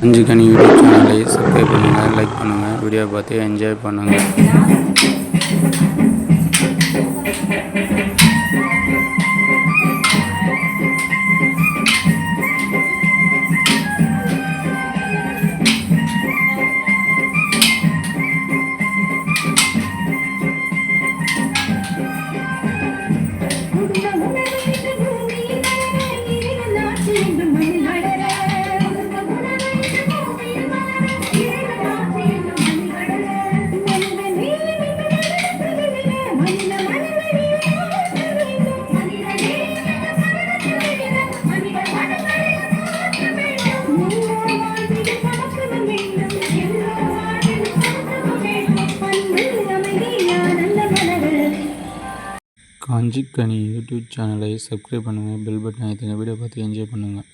அஞ்சுக்கனி YouTube சேனலை subscribe பண்ணுங்கள், like பண்ணுங்கள், வீடியோ பார்த்து என்ஜாய் பண்ணுங்கள். காஞ்சிக்கனி யூடியூப் சேனலை சப்ஸ்கிரைப் பண்ணுங்கள், பெல் பட்டன் அழுத்துங்க, வீடியோ பார்த்து என்ஜாய் பண்ணுங்கள்.